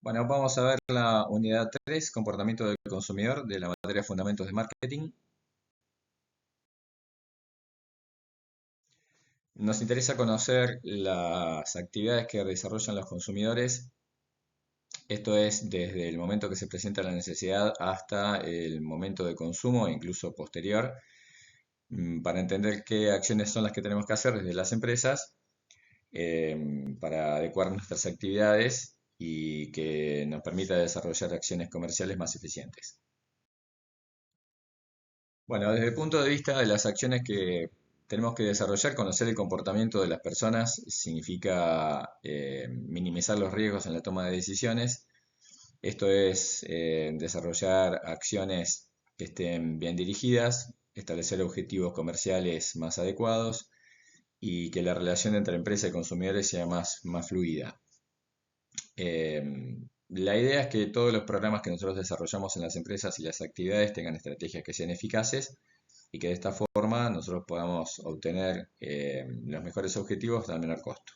Bueno, vamos a ver la unidad 3, comportamiento del consumidor, de la materia fundamentos de marketing. Nos interesa conocer las actividades que desarrollan los consumidores. Esto es desde el momento que se presenta la necesidad hasta el momento de consumo e incluso posterior, para entender qué acciones son las que tenemos que hacer desde las empresas para adecuar nuestras actividades y que nos permita desarrollar acciones comerciales más eficientes. Bueno, desde el punto de vista de las acciones que tenemos que desarrollar, conocer el comportamiento de las personas significa minimizar los riesgos en la toma de decisiones. Esto es desarrollar acciones que estén bien dirigidas, establecer objetivos comerciales más adecuados y que la relación entre empresa y consumidores sea más fluida. La idea es que todos los programas que nosotros desarrollamos en las empresas y las actividades tengan estrategias que sean eficaces y que de esta forma nosotros podamos obtener los mejores objetivos al menor costo.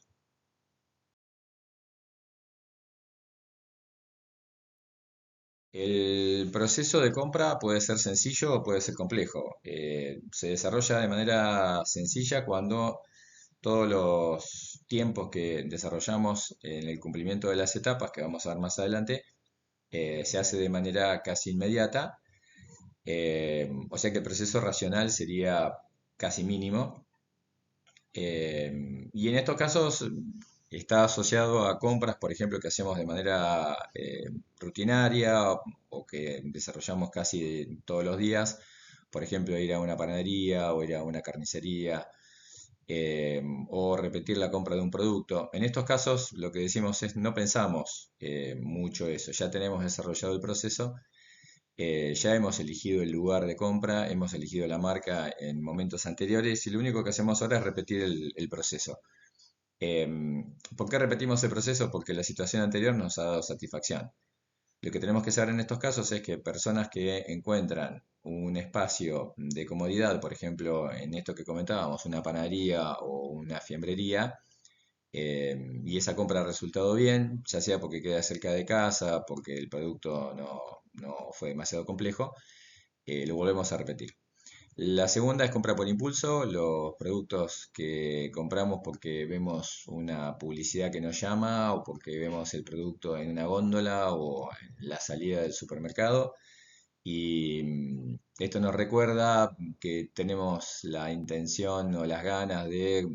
El proceso de compra puede ser sencillo o puede ser complejo. Se desarrolla de manera sencilla cuando todos los tiempos que desarrollamos en el cumplimiento de las etapas que vamos a ver más adelante se hace de manera casi inmediata. O sea que el proceso racional sería casi mínimo. Y en estos casos está asociado a compras, por ejemplo, que hacemos de manera rutinaria o que desarrollamos casi todos los días. Por ejemplo, ir a una panadería o ir a una carnicería o repetir la compra de un producto. En estos casos lo que decimos es no pensamos mucho eso, ya tenemos desarrollado el proceso, ya hemos elegido el lugar de compra, hemos elegido la marca en momentos anteriores y lo único que hacemos ahora es repetir el proceso. ¿Por qué repetimos el proceso? Porque la situación anterior nos ha dado satisfacción. Lo que tenemos que saber en estos casos es que personas que encuentran un espacio de comodidad, por ejemplo, en esto que comentábamos, una panadería o una fiambrería, y esa compra ha resultado bien, ya sea porque queda cerca de casa, porque el producto no fue demasiado complejo, lo volvemos a repetir. La segunda es compra por impulso, los productos que compramos porque vemos una publicidad que nos llama o porque vemos el producto en una góndola o en la salida del supermercado. Y esto nos recuerda que tenemos la intención o las ganas de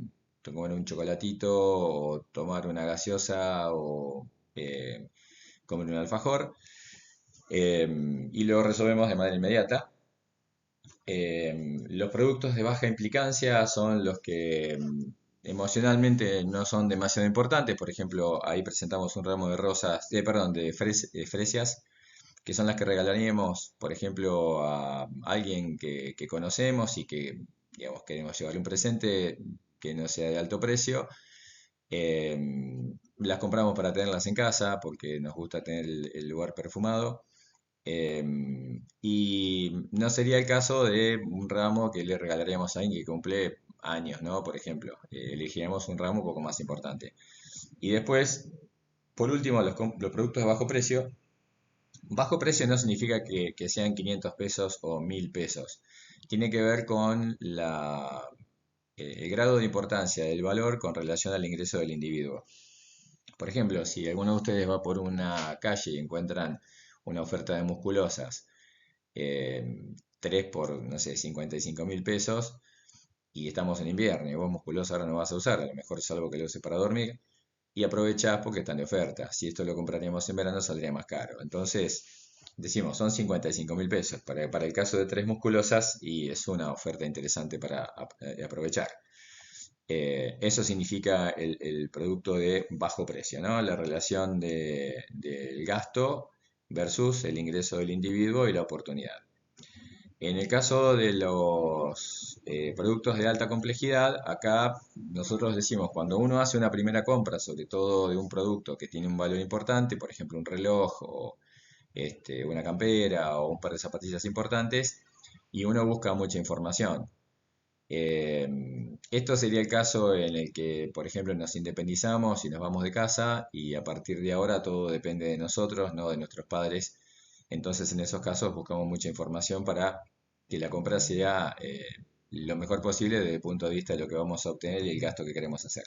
comer un chocolatito o tomar una gaseosa o comer un alfajor, y lo resolvemos de manera inmediata. Los productos de baja implicancia son los que emocionalmente no son demasiado importantes. Por ejemplo, ahí presentamos un ramo de rosas, perdón, de fresias, que son las que regalaríamos, por ejemplo, a alguien que conocemos y que, digamos, queremos llevarle un presente que no sea de alto precio. Las compramos para tenerlas en casa porque nos gusta tener el lugar perfumado. Y no sería el caso de un ramo que le regalaríamos a alguien que cumple años, ¿no? Por ejemplo, elegiríamos un ramo un poco más importante. Y después, por último, los productos de bajo precio. Bajo precio no significa que sean 500 pesos o 1000 pesos. Tiene que ver con el grado de importancia del valor con relación al ingreso del individuo. Por ejemplo, si alguno de ustedes va por una calle y encuentran una oferta de musculosas, 3 por, no sé, 55.000 pesos, y estamos en invierno y vos musculosa ahora no vas a usar, a lo mejor salvo que lo uses para dormir, y aprovechás porque están de oferta. Si esto lo compraríamos en verano saldría más caro. Entonces, decimos, son 55.000 pesos para el caso de 3 musculosas y es una oferta interesante para aprovechar. Eso significa el producto de bajo precio, ¿no? La relación del gasto versus el ingreso del individuo y la oportunidad. En el caso de los productos de alta complejidad, acá nosotros decimos, cuando uno hace una primera compra, sobre todo de un producto que tiene un valor importante, por ejemplo un reloj o una campera o un par de zapatillas importantes, y uno busca mucha información. Eh, Esto sería el caso en el que, por ejemplo, nos independizamos y nos vamos de casa y a partir de ahora todo depende de nosotros, no de nuestros padres. Entonces, en esos casos buscamos mucha información para que la compra sea lo mejor posible desde el punto de vista de lo que vamos a obtener y el gasto que queremos hacer.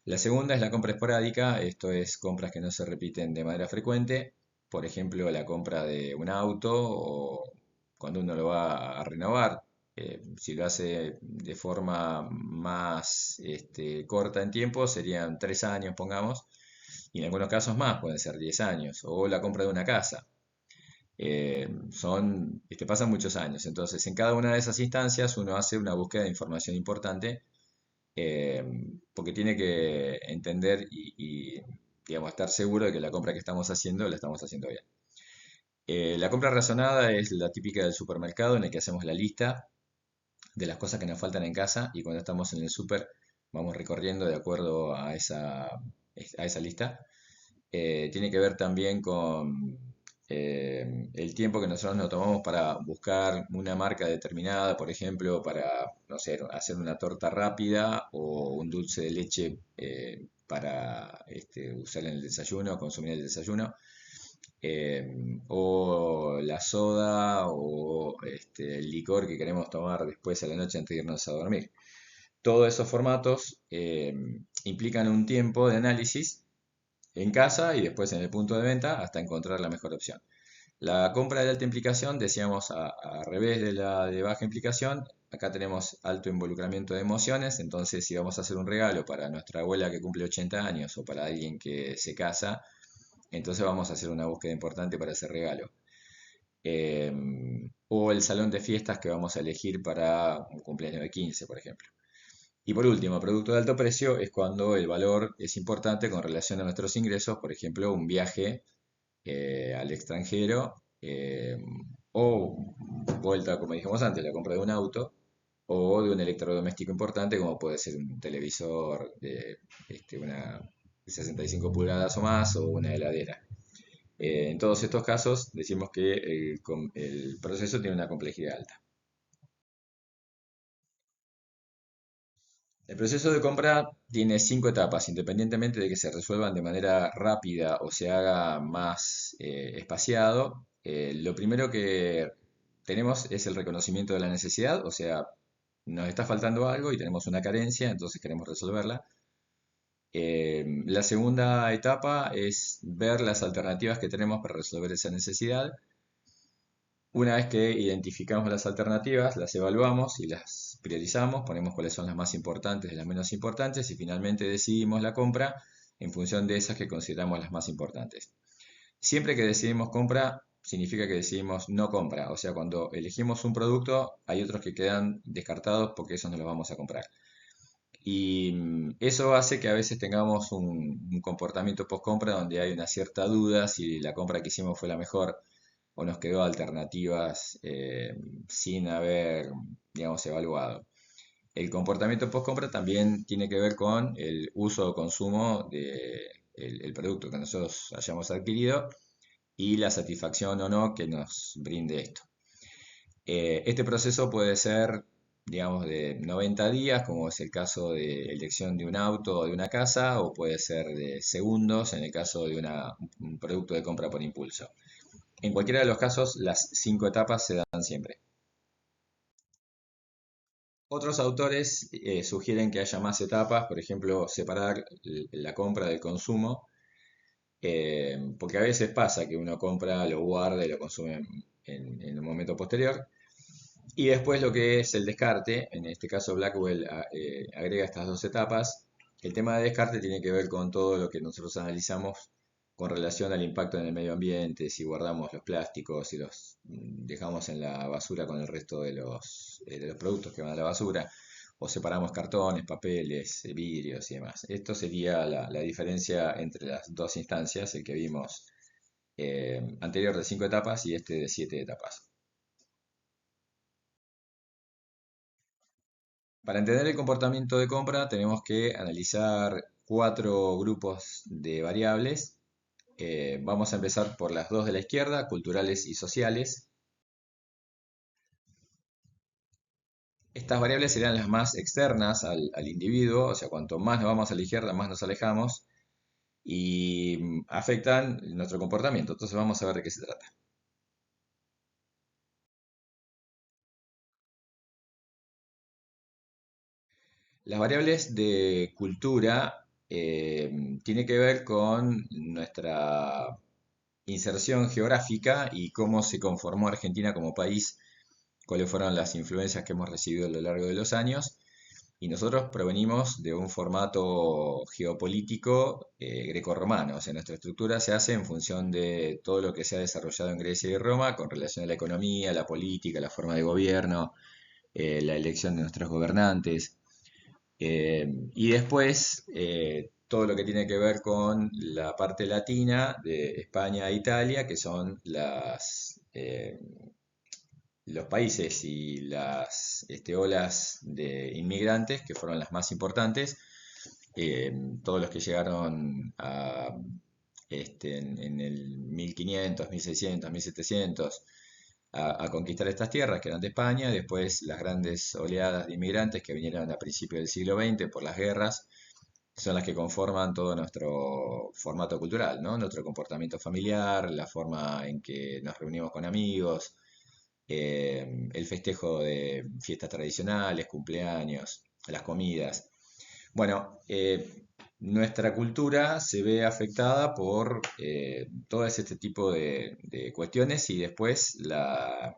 La segunda es la compra esporádica, esto es compras que no se repiten de manera frecuente, por ejemplo, la compra de un auto o cuando uno lo va a renovar. Si lo hace de forma más corta en tiempo, serían 3 años, pongamos, y en algunos casos más, pueden ser 10 años, o la compra de una casa. Pasan muchos años, entonces en cada una de esas instancias uno hace una búsqueda de información importante eh, porque tiene que entender digamos, estar seguro de que la compra que estamos haciendo la estamos haciendo bien. La compra razonada es la típica del supermercado en el que hacemos la lista de las cosas que nos faltan en casa y cuando estamos en el super vamos recorriendo de acuerdo a esa lista. Tiene que ver también con el tiempo que nosotros nos tomamos para buscar una marca determinada, por ejemplo, para, no sé, hacer una torta rápida o un dulce de leche para usar en el desayuno, consumir en el desayuno. O la soda o el licor que queremos tomar después a la noche antes de irnos a dormir. Todos esos formatos implican un tiempo de análisis en casa y después en el punto de venta hasta encontrar la mejor opción. La compra de alta implicación, decíamos a revés de la de baja implicación, acá tenemos alto involucramiento de emociones, entonces si vamos a hacer un regalo para nuestra abuela que cumple 80 años o para alguien que se casa, entonces vamos a hacer una búsqueda importante para ese regalo. Eh, o el salón de fiestas que vamos a elegir para un cumpleaños de 15, por ejemplo. Y por último, producto de alto precio es cuando el valor es importante con relación a nuestros ingresos, por ejemplo, un viaje al extranjero o vuelta, como dijimos antes, la compra de un auto o de un electrodoméstico importante como puede ser un televisor de una 65 pulgadas o más o una heladera. En todos estos casos decimos que el proceso tiene una complejidad alta. El proceso de compra tiene 5 etapas, independientemente de que se resuelvan de manera rápida o se haga más espaciado. Lo primero que tenemos es el reconocimiento de la necesidad, o sea, nos está faltando algo y tenemos una carencia, entonces queremos resolverla. La segunda etapa es ver las alternativas que tenemos para resolver esa necesidad. Una vez que identificamos las alternativas, las evaluamos y las priorizamos, ponemos cuáles son las más importantes y las menos importantes y finalmente decidimos la compra en función de esas que consideramos las más importantes. Siempre que decidimos compra, significa que decidimos no compra. O sea, cuando elegimos un producto, hay otros que quedan descartados porque esos no los vamos a comprar. Y eso hace que a veces tengamos un comportamiento post-compra donde hay una cierta duda si la compra que hicimos fue la mejor o nos quedó alternativas sin haber, digamos, evaluado. El comportamiento post-compra también tiene que ver con el uso o consumo del producto que nosotros hayamos adquirido y la satisfacción o no que nos brinde esto. Este proceso puede ser, digamos, de 90 días, como es el caso de elección de un auto o de una casa, o puede ser de segundos en el caso de un producto de compra por impulso. En cualquiera de los casos, las 5 etapas se dan siempre. Otros autores sugieren que haya más etapas, por ejemplo, separar la compra del consumo, porque a veces pasa que uno compra, lo guarda y lo consume en un momento posterior. Y después lo que es el descarte, en este caso Blackwell agrega estas 2 etapas. El tema de descarte tiene que ver con todo lo que nosotros analizamos con relación al impacto en el medio ambiente, si guardamos los plásticos, si los dejamos en la basura con el resto de los productos que van a la basura, o separamos cartones, papeles, vidrios y demás. Esto sería la diferencia entre las dos instancias, el que vimos anterior de 5 etapas y este de 7 etapas. Para entender el comportamiento de compra tenemos que analizar 4 grupos de variables. Vamos a empezar por las dos de la izquierda, culturales y sociales. Estas variables serían las más externas al individuo, o sea, cuanto más nos vamos a la izquierda, más nos alejamos y afectan nuestro comportamiento. Entonces vamos a ver de qué se trata. Las variables de cultura tienen que ver con nuestra inserción geográfica y cómo se conformó Argentina como país, cuáles fueron las influencias que hemos recibido a lo largo de los años. Y nosotros provenimos de un formato geopolítico grecorromano, o sea, nuestra estructura se hace en función de todo lo que se ha desarrollado en Grecia y Roma con relación a la economía, la política, la forma de gobierno, la elección de nuestros gobernantes. Y después todo lo que tiene que ver con la parte latina de España e Italia, que son los países y las olas de inmigrantes que fueron las más importantes, todos los que llegaron en el 1500, 1600, 1700 a conquistar estas tierras que eran de España, después las grandes oleadas de inmigrantes que vinieron a principios del siglo XX por las guerras, son las que conforman todo nuestro formato cultural, ¿no? Nuestro comportamiento familiar, la forma en que nos reunimos con amigos, el festejo de fiestas tradicionales, cumpleaños, las comidas. Bueno, nuestra cultura se ve afectada por todo este tipo de cuestiones y después la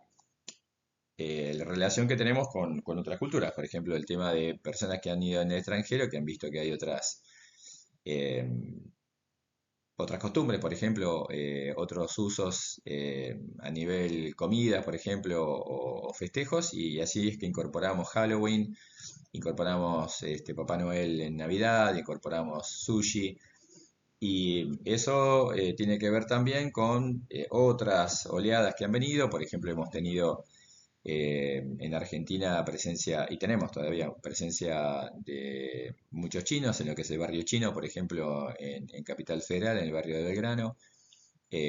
relación que tenemos con otras culturas. Por ejemplo, el tema de personas que han ido en el extranjero, que han visto que hay eh, otras costumbres, por ejemplo, otros usos a nivel comida, por ejemplo, o festejos, y así es que incorporamos Halloween, incorporamos Papá Noel en Navidad, incorporamos sushi, y eso tiene que ver también con otras oleadas que han venido, por ejemplo, hemos tenido en Argentina presencia, y tenemos todavía presencia de muchos chinos en lo que es el barrio chino, por ejemplo, en Capital Federal, en el barrio de Belgrano,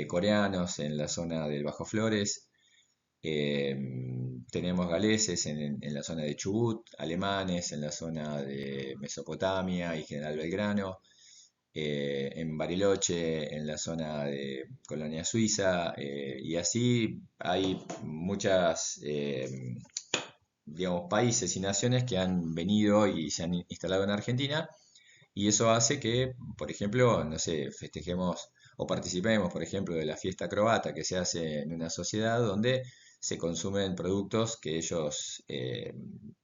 coreanos en la zona del Bajo Flores, eh, tenemos galeses en la zona de Chubut, alemanes en la zona de Mesopotamia y General Belgrano, en Bariloche, en la zona de Colonia Suiza, y así hay muchas, digamos, países y naciones que han venido y se han instalado en Argentina, y eso hace que, por ejemplo, no sé, festejemos o participemos, por ejemplo, de la fiesta croata que se hace en una sociedad donde se consumen productos que ellos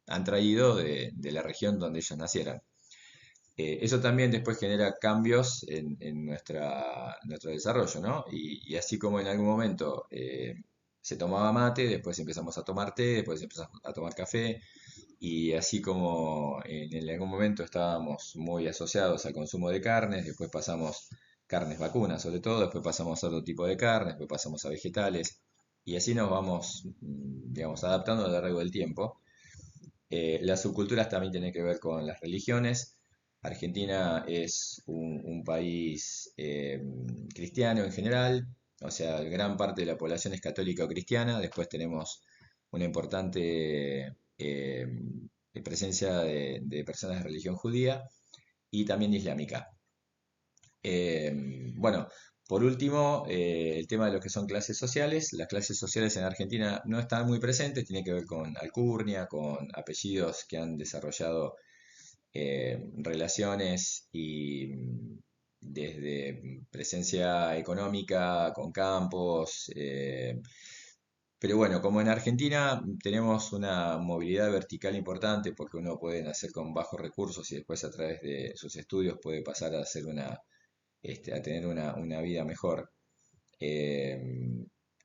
han traído de la región donde ellos nacieron. Eso también después genera cambios en nuestro desarrollo, ¿no? Y así como en algún momento se tomaba mate, después empezamos a tomar té, después empezamos a tomar café, y así como en algún momento estábamos muy asociados al consumo de carnes, después pasamos carnes vacunas sobre todo, después pasamos a otro tipo de carnes, después pasamos a vegetales, y así nos vamos, digamos, adaptando a lo largo del tiempo. Las subculturas también tienen que ver con las religiones. Argentina es un país cristiano en general, o sea, gran parte de la población es católica o cristiana. Después tenemos una importante presencia de personas de religión judía y también islámica. Bueno, por último, el tema de lo que son clases sociales. Las clases sociales en Argentina no están muy presentes, tiene que ver con alcurnia, con apellidos que han desarrollado relaciones y desde presencia económica con campos. Pero bueno, como en Argentina tenemos una movilidad vertical importante porque uno puede nacer con bajos recursos y después a través de sus estudios puede pasar a hacer a tener una vida mejor.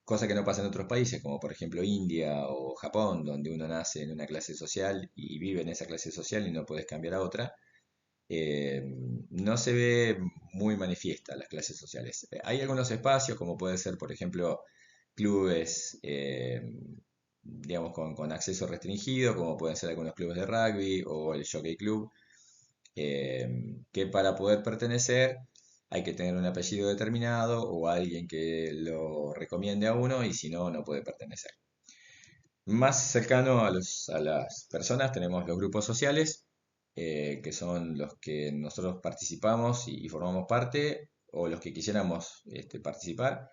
Cosa que no pasa en otros países, como por ejemplo India o Japón, donde uno nace en una clase social y vive en esa clase social y no puedes cambiar a otra. eh, no se ve muy manifiesta las clases sociales. Hay algunos espacios, como puede ser, por ejemplo, clubes, digamos, con acceso restringido, como pueden ser algunos clubes de rugby o el Jockey Club, que para poder pertenecer hay que tener un apellido determinado o alguien que lo recomiende a uno y si no, no puede pertenecer. Más cercano a las personas tenemos los grupos sociales, que son los que nosotros participamos y formamos parte, o los que quisiéramos participar.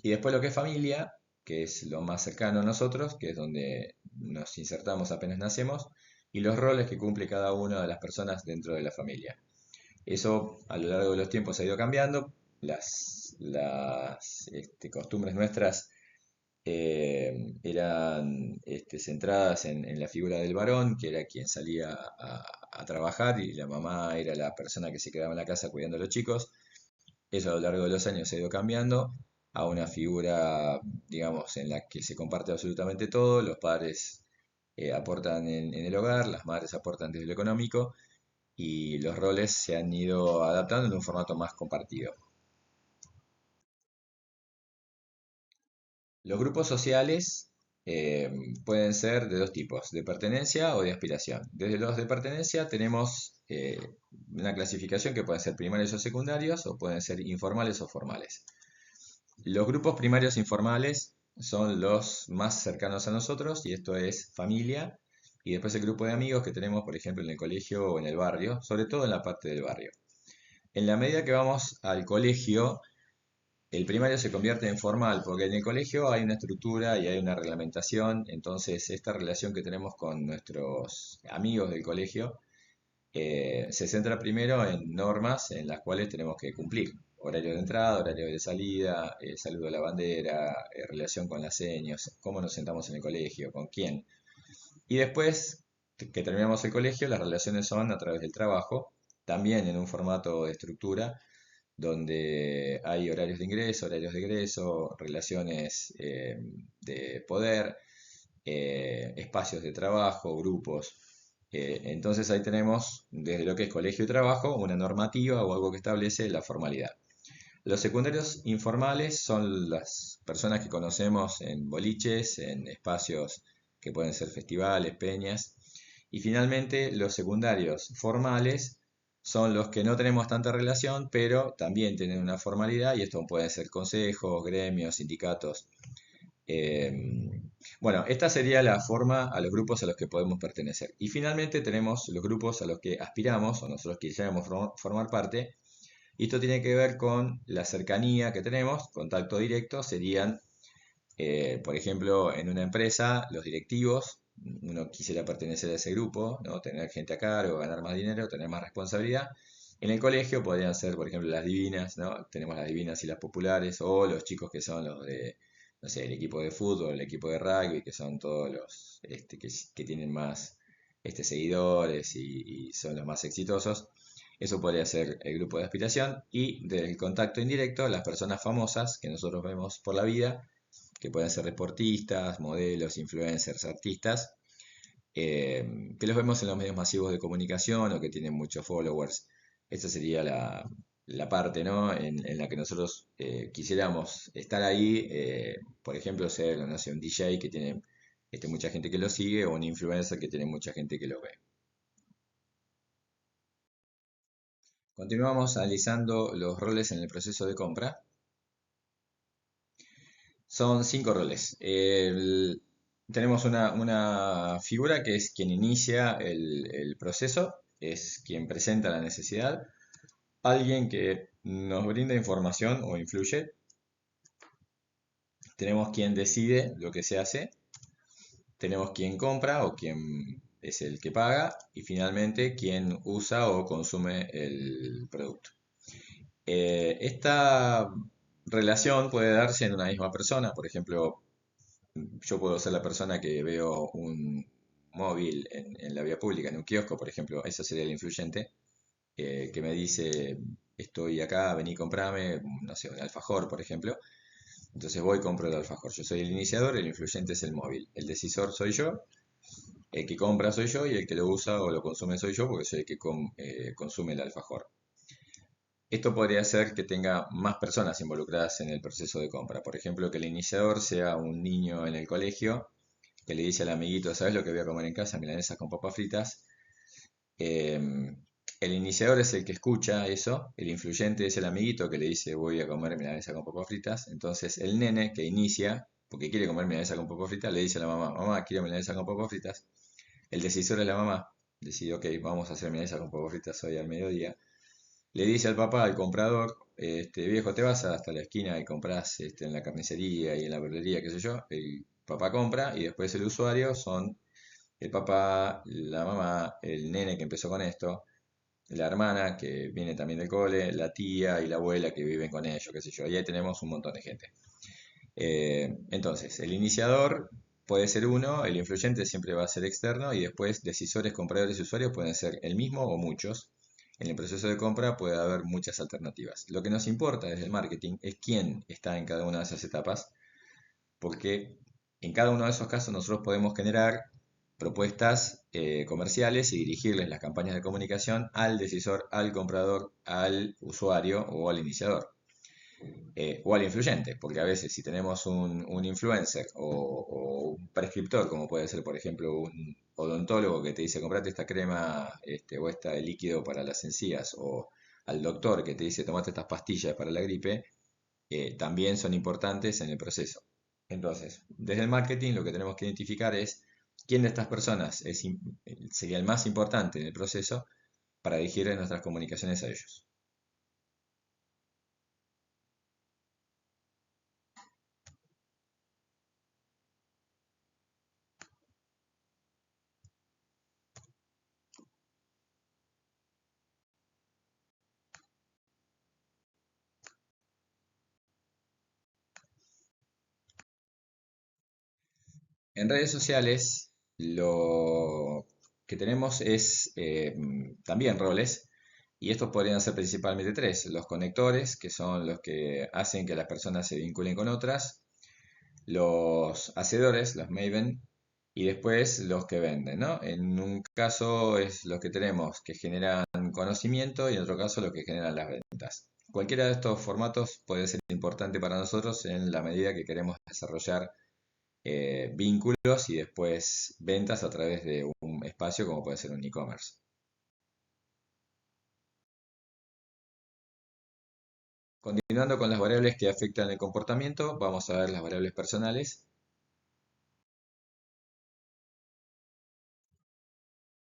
Y después lo que es familia, que es lo más cercano a nosotros, que es donde nos insertamos apenas nacemos, y los roles que cumple cada una de las personas dentro de la familia. Eso a lo largo de los tiempos ha ido cambiando. Las costumbres nuestras eran centradas en la figura del varón, que era quien salía a trabajar, y la mamá era la persona que se quedaba en la casa cuidando a los chicos. Eso a lo largo de los años se ha ido cambiando a una figura, digamos, en la que se comparte absolutamente todo. Los padres aportan en el hogar, las madres aportan desde lo económico, y los roles se han ido adaptando en un formato más compartido. Los grupos sociales eh, pueden ser de dos tipos, de pertenencia o de aspiración. Desde los de pertenencia tenemos una clasificación que pueden ser primarios o secundarios, o pueden ser informales o formales. Los grupos primarios informales son los más cercanos a nosotros, y esto es familia, y después el grupo de amigos que tenemos, por ejemplo, en el colegio o en el barrio, sobre todo en la parte del barrio. En la medida que vamos al colegio, el primario se convierte en formal, porque en el colegio hay una estructura y hay una reglamentación. Entonces esta relación que tenemos con nuestros amigos del colegio se centra primero en normas en las cuales tenemos que cumplir. Horario de entrada, horario de salida, saludo a la bandera, relación con las señas, cómo nos sentamos en el colegio, con quién. Y después que terminamos el colegio, las relaciones son a través del trabajo, también en un formato de estructura, donde hay horarios de ingreso, horarios de egreso, relaciones de poder, espacios de trabajo, grupos. Entonces ahí tenemos, desde lo que es colegio y trabajo, una normativa o algo que establece la formalidad. Los secundarios informales son las personas que conocemos en boliches, en espacios que pueden ser festivales, peñas. Y finalmente los secundarios formales son los que no tenemos tanta relación, pero también tienen una formalidad, y esto pueden ser consejos, gremios, sindicatos. Eh, bueno, esta sería la forma a los grupos a los que podemos pertenecer. Y finalmente tenemos los grupos a los que aspiramos o nosotros quisiéramos formar parte. Y esto tiene que ver con la cercanía que tenemos, contacto directo, serían, por ejemplo, en una empresa, los directivos. Uno quisiera pertenecer a ese grupo, ¿no? Tener gente a cargo, ganar más dinero, tener más responsabilidad. En el colegio podrían ser, por ejemplo, las divinas, ¿no? Tenemos las divinas y las populares, o los chicos que son los de, no sé, el equipo de fútbol, el equipo de rugby, que son todos los que tienen más seguidores y son los más exitosos. Eso podría ser el grupo de aspiración. Y del contacto indirecto, las personas famosas que nosotros vemos por la vida, que pueden ser deportistas, modelos, influencers, artistas, que los vemos en los medios masivos de comunicación o que tienen muchos followers. Esta sería la parte, ¿no? En la que nosotros quisiéramos estar ahí. Por ejemplo, ser, no sé, un DJ que tiene mucha gente que lo sigue, o un influencer que tiene mucha gente que lo ve. Continuamos analizando los roles en el proceso de compra. Son 5 roles. Tenemos una figura que es quien inicia el proceso, es quien presenta la necesidad, alguien que nos brinda información o influye, tenemos quien decide lo que se hace, tenemos quien compra o quien es el que paga, y finalmente quien usa o consume el producto. Esta relación puede darse en una misma persona. Por ejemplo, yo puedo ser la persona que veo un móvil en la vía pública, en un kiosco, por ejemplo. Ese sería el influyente, que me dice: estoy acá, vení, comprame, no sé, un alfajor, por ejemplo. Entonces voy y compro el alfajor. Yo soy el iniciador, el influyente es el móvil. El decisor soy yo, el que compra soy yo, y el que lo usa o lo consume soy yo, porque soy el que consume el alfajor. Esto podría ser que tenga más personas involucradas en el proceso de compra. Por ejemplo, que el iniciador sea un niño en el colegio que le dice al amiguito: ¿sabes lo que voy a comer en casa? Milanesas con papas fritas. Eh, el iniciador es el que escucha eso, el influyente es el amiguito que le dice: voy a comer milanesa con papas fritas. Entonces el nene que inicia porque quiere comer milanesa con papas fritas, le dice a la mamá, mamá, quiero milanesa con papas fritas. El decisor es la mamá. Decide, ok, vamos a hacer milanesa con papas fritas hoy al mediodía. Le dice al papá, al comprador, viejo, te vas hasta la esquina y compras en la carnicería y en la verdulería, qué sé yo. El papá compra y después el usuario son el papá, la mamá, el nene que empezó con esto, la hermana que viene también del cole, la tía y la abuela que viven con ellos, qué sé yo. Y ahí tenemos un montón de gente. Entonces, el iniciador puede ser uno, el influyente siempre va a ser externo y después decisores, compradores y usuarios pueden ser el mismo o muchos. En el proceso de compra puede haber muchas alternativas. Lo que nos importa desde el marketing es quién está en cada una de esas etapas, porque en cada uno de esos casos nosotros podemos generar propuestas comerciales y dirigirles las campañas de comunicación al decisor, al comprador, al usuario o al iniciador o al influyente, porque a veces si tenemos un influencer o un prescriptor, como puede ser por ejemplo un odontólogo que te dice comprate esta crema o este líquido para las encías, o al doctor que te dice tomate estas pastillas para la gripe, también son importantes en el proceso. Entonces, desde el marketing lo que tenemos que identificar es quién de estas personas sería el más importante en el proceso para dirigir nuestras comunicaciones a ellos. En redes sociales lo que tenemos es también roles, y estos podrían ser principalmente tres: los conectores, que son los que hacen que las personas se vinculen con otras; los hacedores, los maven; y después los que venden, ¿no? En un caso es los que tenemos que generan conocimiento y en otro caso los que generan las ventas. Cualquiera de estos formatos puede ser importante para nosotros en la medida que queremos desarrollar vínculos y después ventas a través de un espacio como puede ser un e-commerce. Continuando con las variables que afectan el comportamiento, vamos a ver las variables personales.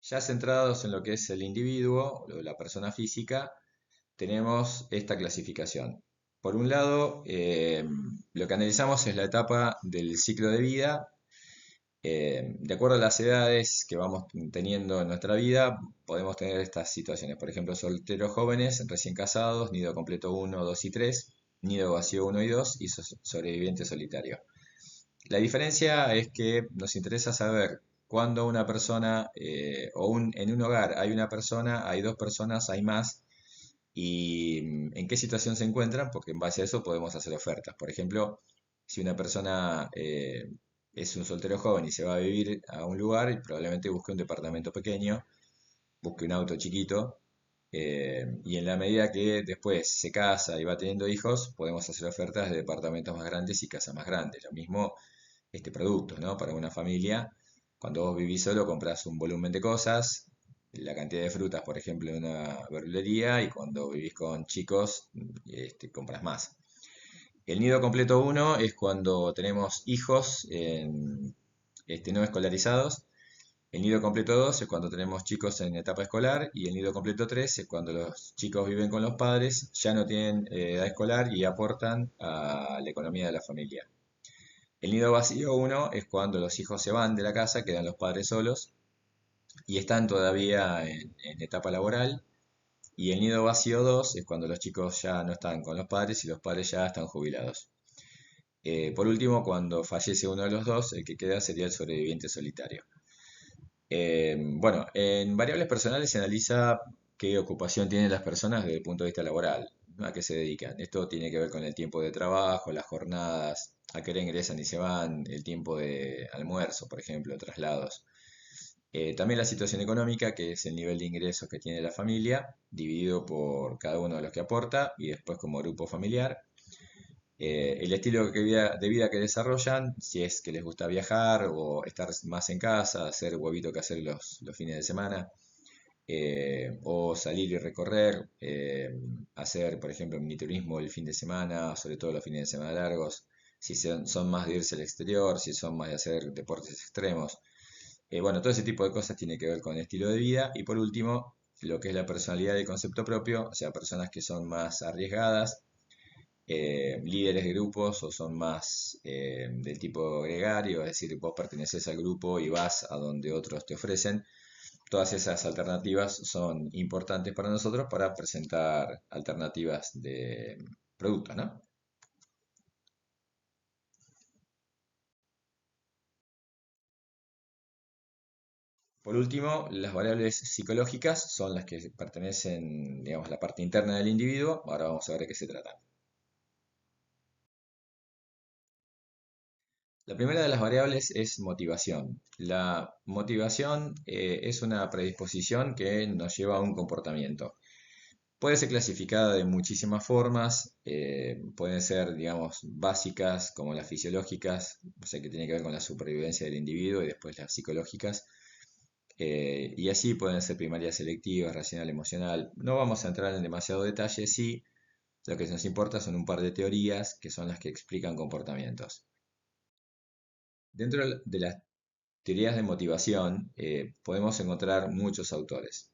Ya centrados en lo que es el individuo, la persona física, tenemos esta clasificación. Por un lado, lo que analizamos es la etapa del ciclo de vida. De acuerdo a las edades que vamos teniendo en nuestra vida, podemos tener estas situaciones. Por ejemplo, solteros jóvenes, recién casados, nido completo uno, 2 y 3, nido vacío uno y 2 y sobreviviente solitario. La diferencia es que nos interesa saber cuándo una persona en un hogar hay una persona, hay dos personas, hay más, y en qué situación se encuentran, porque en base a eso podemos hacer ofertas. Por ejemplo, si una persona es un soltero joven y se va a vivir a un lugar, y probablemente busque un departamento pequeño, busque un auto chiquito, y en la medida que después se casa y va teniendo hijos, podemos hacer ofertas de departamentos más grandes y casas más grandes. Lo mismo productos, ¿no? Para una familia, cuando vos vivís solo compras un volumen de cosas, la cantidad de frutas, por ejemplo, en una verdulería, y cuando vivís con chicos, compras más. El nido completo uno es cuando tenemos hijos no escolarizados. El nido completo 2 es cuando tenemos chicos en etapa escolar, y el nido completo 3 es cuando los chicos viven con los padres, ya no tienen edad escolar y aportan a la economía de la familia. El nido vacío uno es cuando los hijos se van de la casa, quedan los padres solos y están todavía en etapa laboral. Y el nido vacío 2 es cuando los chicos ya no están con los padres y los padres ya están jubilados. Por último, cuando fallece uno de los dos, el que queda sería el sobreviviente solitario. Bueno, en variables personales se analiza qué ocupación tienen las personas desde el punto de vista laboral, ¿no? A qué se dedican. Esto tiene que ver con el tiempo de trabajo, las jornadas, a qué hora ingresan y se van, el tiempo de almuerzo, por ejemplo, traslados. También la situación económica, que es el nivel de ingresos que tiene la familia, dividido por cada uno de los que aporta y después como grupo familiar. El estilo de vida que desarrollan, si es que les gusta viajar o estar más en casa, hacer huevito que hacer los fines de semana, o salir y recorrer, hacer, por ejemplo, miniturismo el fin de semana, sobre todo los fines de semana largos, si son más de irse al exterior, si son más de hacer deportes extremos. Bueno, todo ese tipo de cosas tiene que ver con el estilo de vida. Y por último, lo que es la personalidad y el concepto propio, o sea, personas que son más arriesgadas, líderes de grupos o son más del tipo gregario, es decir, vos perteneces al grupo y vas a donde otros te ofrecen. Todas esas alternativas son importantes para nosotros para presentar alternativas de producto, ¿no? Por último, las variables psicológicas son las que pertenecen, digamos, a la parte interna del individuo. Ahora vamos a ver de qué se trata. La primera de las variables es motivación. La motivación es una predisposición que nos lleva a un comportamiento. Puede ser clasificada de muchísimas formas, pueden ser, digamos, básicas como las fisiológicas, o sea, que tiene que ver con la supervivencia del individuo, y después las psicológicas, y así pueden ser primarias selectivas, racional, emocional. No vamos a entrar en demasiado detalle, sí, lo que nos importa son un par de teorías que son las que explican comportamientos. Dentro de las teorías de motivación podemos encontrar muchos autores.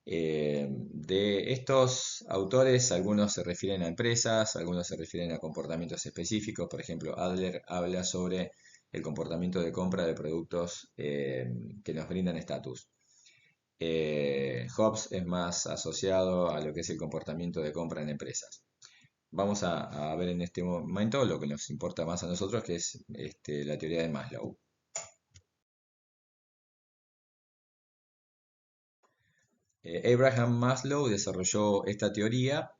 De estos autores, algunos se refieren a empresas, algunos se refieren a comportamientos específicos. Por ejemplo, Adler habla sobre el comportamiento de compra de productos que nos brindan estatus. Hobbes es más asociado a lo que es el comportamiento de compra en empresas. Vamos a ver en este momento lo que nos importa más a nosotros, que es la teoría de Maslow. Abraham Maslow desarrolló esta teoría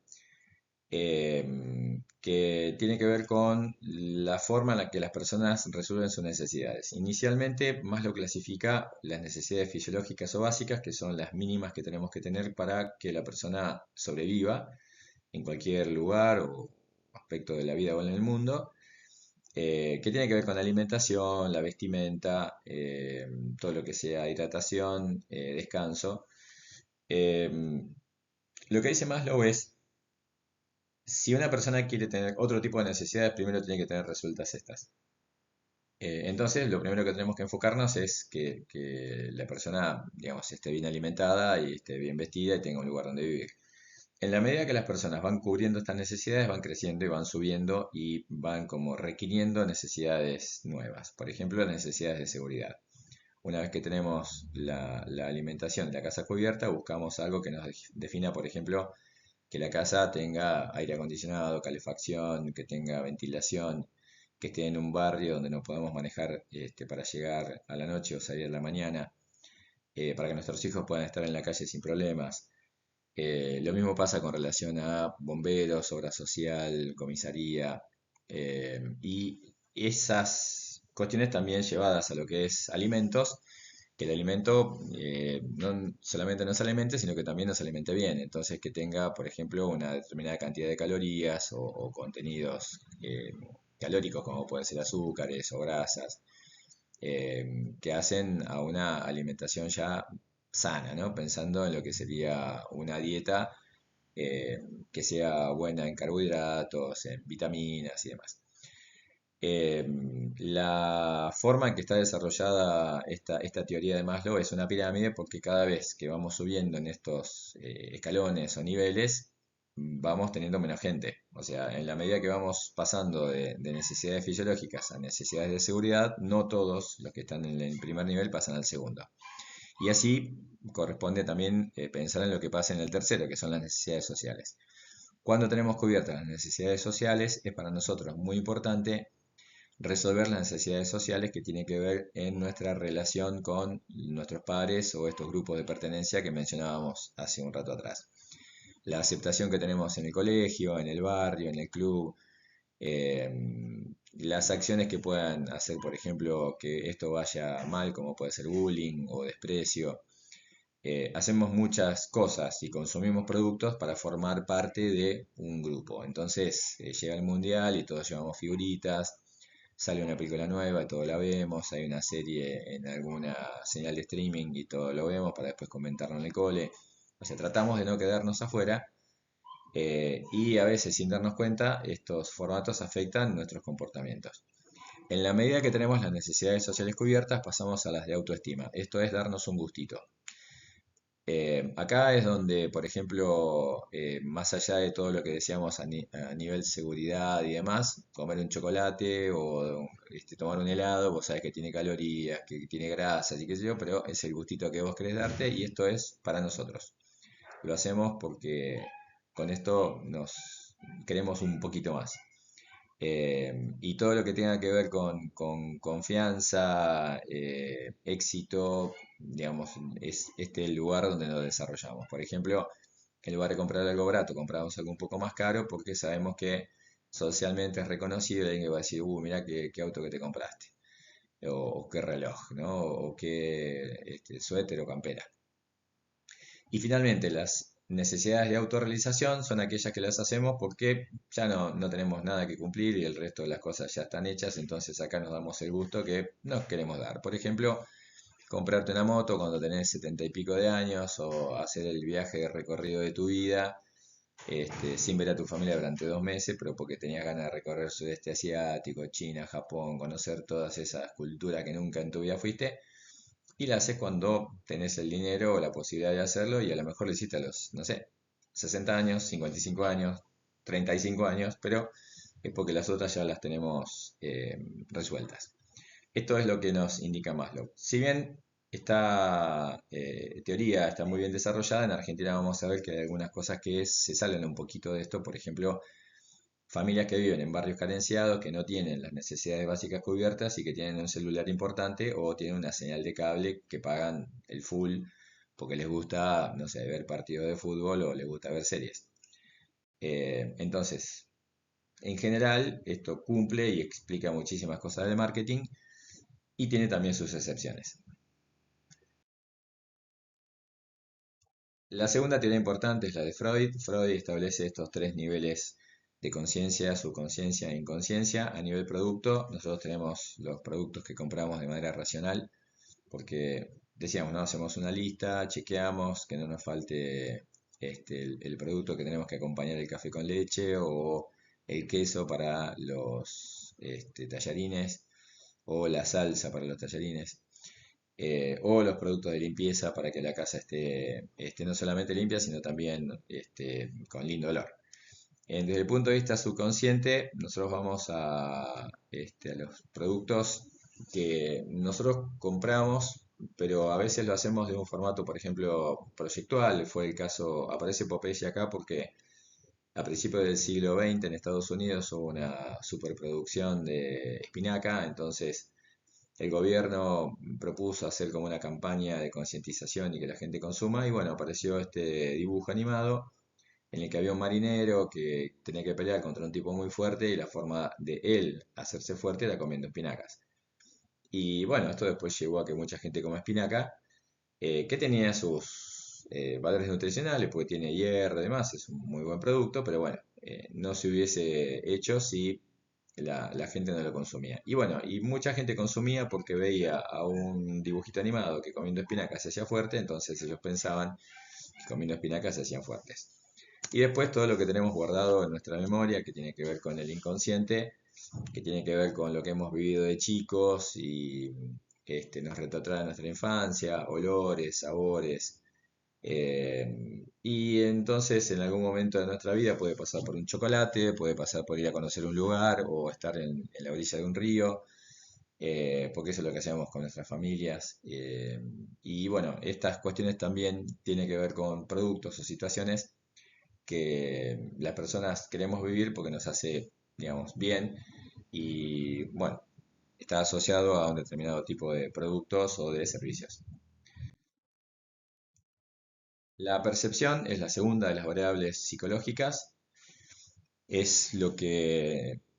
que tiene que ver con la forma en la que las personas resuelven sus necesidades. Inicialmente, Maslow clasifica las necesidades fisiológicas o básicas, que son las mínimas que tenemos que tener para que la persona sobreviva en cualquier lugar o aspecto de la vida o en el mundo, que tiene que ver con la alimentación, la vestimenta, todo lo que sea hidratación, descanso. Eh, lo que dice Maslow es, si una persona quiere tener otro tipo de necesidades, primero tiene que tener resueltas estas. Entonces, lo primero que tenemos que enfocarnos es que la persona, digamos, esté bien alimentada y esté bien vestida y tenga un lugar donde vivir. En la medida que las personas van cubriendo estas necesidades, van creciendo y van subiendo y van como requiriendo necesidades nuevas. Por ejemplo, las necesidades de seguridad. Una vez que tenemos la alimentación de la casa cubierta, buscamos algo que nos defina, por ejemplo, que la casa tenga aire acondicionado, calefacción, que tenga ventilación, que esté en un barrio donde nos podamos manejar para llegar a la noche o salir a la mañana, para que nuestros hijos puedan estar en la calle sin problemas. Lo mismo pasa con relación a bomberos, obra social, comisaría, y esas cuestiones también llevadas a lo que es alimentos, que el alimento no solamente nos alimente, sino que también nos alimente bien. Entonces, que tenga, por ejemplo, una determinada cantidad de calorías o contenidos calóricos, como pueden ser azúcares o grasas, que hacen a una alimentación ya sana, ¿no? Pensando en lo que sería una dieta eh, que sea buena en carbohidratos, en vitaminas y demás. Eh, la forma en que está desarrollada esta teoría de Maslow es una pirámide, porque cada vez que vamos subiendo en estos escalones o niveles, vamos teniendo menos gente. O sea, en la medida que vamos pasando de necesidades fisiológicas a necesidades de seguridad, no todos los que están en el primer nivel pasan al segundo. Y así corresponde también pensar en lo que pasa en el tercero, que son las necesidades sociales. Cuando tenemos cubiertas las necesidades sociales, es para nosotros muy importante resolver las necesidades sociales que tienen que ver en nuestra relación con nuestros padres o estos grupos de pertenencia que mencionábamos hace un rato atrás. La aceptación que tenemos en el colegio, en el barrio, en el club, eh, las acciones que puedan hacer, por ejemplo, que esto vaya mal, como puede ser bullying o desprecio. Hacemos muchas cosas y consumimos productos para formar parte de un grupo. Entonces llega el mundial y todos llevamos figuritas, sale una película nueva y todos la vemos, hay una serie en alguna señal de streaming y todos lo vemos para después comentarlo en el cole. O sea, tratamos de no quedarnos afuera Y a veces sin darnos cuenta estos formatos afectan nuestros comportamientos. En la medida que tenemos las necesidades sociales cubiertas, pasamos a las de autoestima. Esto es darnos un gustito. Acá es donde, por ejemplo, más allá de todo lo que decíamos a nivel seguridad y demás, comer un chocolate o tomar un helado, vos sabés que tiene calorías, que tiene grasas y qué sé yo, pero es el gustito que vos querés darte y esto es para nosotros. Lo hacemos porque con esto nos queremos un poquito más. Y todo lo que tenga que ver con confianza, éxito, digamos, es este el lugar donde nos desarrollamos. Por ejemplo, en lugar de comprar algo barato, compramos algo un poco más caro porque sabemos que socialmente es reconocido y alguien que va a decir, mira qué auto que te compraste, o qué reloj, ¿no? O qué suéter o campera. Y finalmente, las necesidades de autorrealización son aquellas que las hacemos porque ya no tenemos nada que cumplir y el resto de las cosas ya están hechas, entonces acá nos damos el gusto que nos queremos dar. Por ejemplo, comprarte una moto cuando tenés 70 y pico de años o hacer el viaje de recorrido de tu vida sin ver a tu familia durante 2 meses, pero porque tenías ganas de recorrer sudeste asiático, China, Japón, conocer todas esas culturas que nunca en tu vida fuiste. Y la haces cuando tenés el dinero o la posibilidad de hacerlo y a lo mejor lo hiciste a los, no sé, 60 años, 55 años, 35 años, pero es porque las otras ya las tenemos resueltas. Esto es lo que nos indica Maslow. Si bien esta teoría está muy bien desarrollada, en Argentina vamos a ver que hay algunas cosas que se salen un poquito de esto. Por ejemplo, familias que viven en barrios carenciados, que no tienen las necesidades básicas cubiertas y que tienen un celular importante o tienen una señal de cable que pagan el full porque les gusta, no sé, ver partidos de fútbol o les gusta ver series. Entonces, en general, esto cumple y explica muchísimas cosas del marketing y tiene también sus excepciones. La segunda teoría importante es la de Freud. Freud establece estos tres niveles de conciencia, subconsciencia e inconsciencia. A nivel producto, nosotros tenemos los productos que compramos de manera racional, porque decíamos, ¿no? Hacemos una lista, chequeamos que no nos falte el producto que tenemos que acompañar el café con leche o el queso para los tallarines o la salsa para los tallarines o los productos de limpieza para que la casa esté no solamente limpia, sino también con lindo olor. Desde el punto de vista subconsciente, nosotros vamos a los productos que nosotros compramos, pero a veces lo hacemos de un formato, por ejemplo, proyectual. Fue el caso, aparece Popeye acá porque a principios del siglo XX en Estados Unidos hubo una superproducción de espinaca, entonces el gobierno propuso hacer como una campaña de concientización y que la gente consuma, y bueno, apareció este dibujo animado en el que había un marinero que tenía que pelear contra un tipo muy fuerte y la forma de él hacerse fuerte era comiendo espinacas. Y bueno, esto después llevó a que mucha gente coma espinaca, que tenía sus valores nutricionales, porque tiene hierro y demás, es un muy buen producto, pero bueno, no se hubiese hecho si la gente no lo consumía. Y bueno, y mucha gente consumía porque veía a un dibujito animado que comiendo espinacas se hacía fuerte, entonces ellos pensaban que comiendo espinacas se hacían fuertes. Y después todo lo que tenemos guardado en nuestra memoria, que tiene que ver con el inconsciente, que tiene que ver con lo que hemos vivido de chicos y nos retrotrae nuestra infancia, olores, sabores. Y entonces en algún momento de nuestra vida puede pasar por un chocolate, puede pasar por ir a conocer un lugar o estar en la orilla de un río, porque eso es lo que hacemos con nuestras familias. Y bueno, estas cuestiones también tienen que ver con productos o situaciones que las personas queremos vivir porque nos hace, digamos, bien y bueno, está asociado a un determinado tipo de productos o de servicios. La percepción es la segunda de las variables psicológicas, es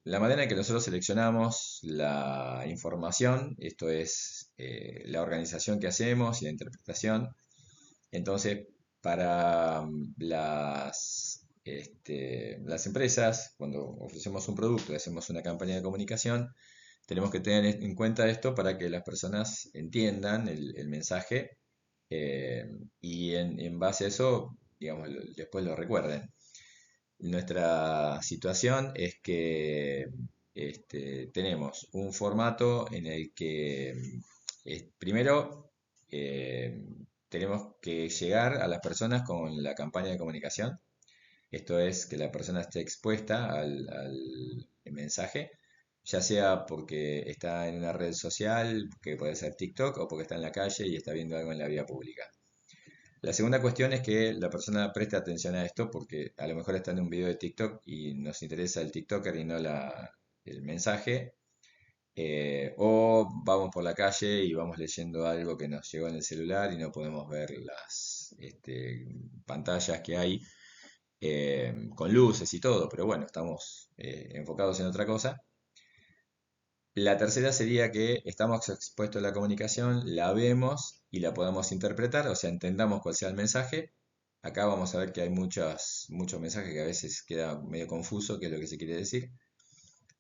la manera en que nosotros seleccionamos la información, esto es la organización que hacemos y la interpretación. Entonces, para las empresas, cuando ofrecemos un producto y hacemos una campaña de comunicación, tenemos que tener en cuenta esto para que las personas entiendan el mensaje y en base a eso, digamos, después lo recuerden. Nuestra situación es que tenemos un formato en el que primero eh, tenemos que llegar a las personas con la campaña de comunicación. Esto es que la persona esté expuesta al mensaje, ya sea porque está en una red social, que puede ser TikTok, o porque está en la calle y está viendo algo en la vía pública. La segunda cuestión es que la persona preste atención a esto porque a lo mejor está en un video de TikTok y nos interesa el TikToker y no el mensaje. O vamos por la calle y vamos leyendo algo que nos llegó en el celular y no podemos ver las pantallas que hay con luces y todo, pero bueno, estamos enfocados en otra cosa. La tercera sería que estamos expuestos a la comunicación, la vemos y la podamos interpretar, o sea, entendamos cuál sea el mensaje. Acá vamos a ver que hay muchos mensajes que a veces queda medio confuso qué es lo que se quiere decir.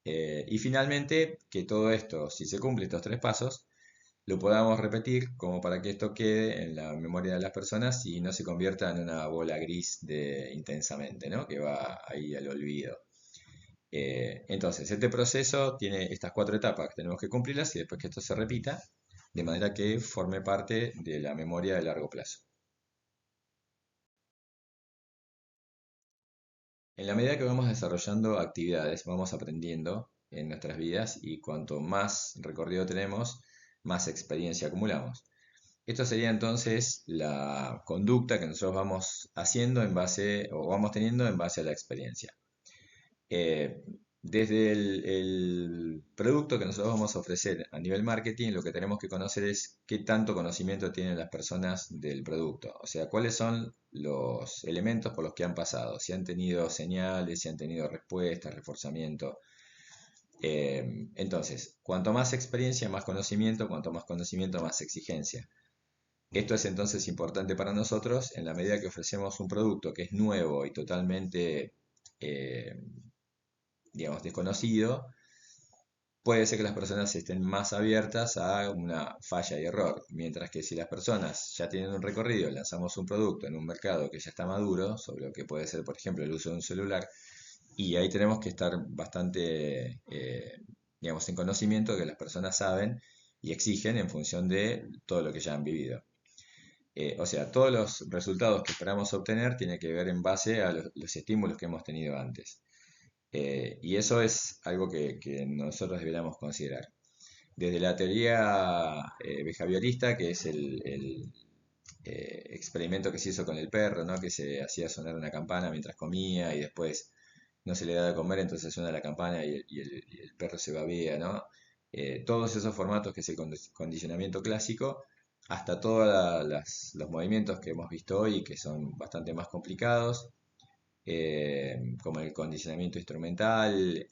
Y finalmente, que todo esto, si se cumple estos tres pasos, lo podamos repetir como para que esto quede en la memoria de las personas y no se convierta en una bola gris de intensamente, ¿no? Que va ahí al olvido. Entonces, este proceso tiene estas cuatro etapas que tenemos que cumplirlas y después que esto se repita, de manera que forme parte de la memoria de largo plazo. En la medida que vamos desarrollando actividades, vamos aprendiendo en nuestras vidas y cuanto más recorrido tenemos, más experiencia acumulamos. Esto sería entonces la conducta que nosotros vamos haciendo en base o vamos teniendo en base a la experiencia. Eh, Desde el producto que nosotros vamos a ofrecer a nivel marketing, lo que tenemos que conocer es qué tanto conocimiento tienen las personas del producto. O sea, cuáles son los elementos por los que han pasado. Si han tenido señales, si han tenido respuestas, reforzamiento. Entonces, cuanto más experiencia, más conocimiento. Cuanto más conocimiento, más exigencia. Esto es entonces importante para nosotros en la medida que ofrecemos un producto que es nuevo y totalmente eh, digamos, desconocido, puede ser que las personas estén más abiertas a una falla y error, mientras que si las personas ya tienen un recorrido, lanzamos un producto en un mercado que ya está maduro, sobre lo que puede ser, por ejemplo, el uso de un celular, y ahí tenemos que estar bastante, digamos, en conocimiento de que las personas saben y exigen en función de todo lo que ya han vivido. O sea, todos los resultados que esperamos obtener tienen que ver en base a los estímulos que hemos tenido antes. Y eso es algo que nosotros deberíamos considerar. Desde la teoría behaviorista, que es el experimento que se hizo con el perro, ¿no? Que se hacía sonar una campana mientras comía y después no se le da de comer, entonces suena la campana y el perro se babea, ¿no? Todos esos formatos que es el condicionamiento clásico, hasta todos los movimientos que hemos visto hoy, que son bastante más complicados, como el condicionamiento instrumental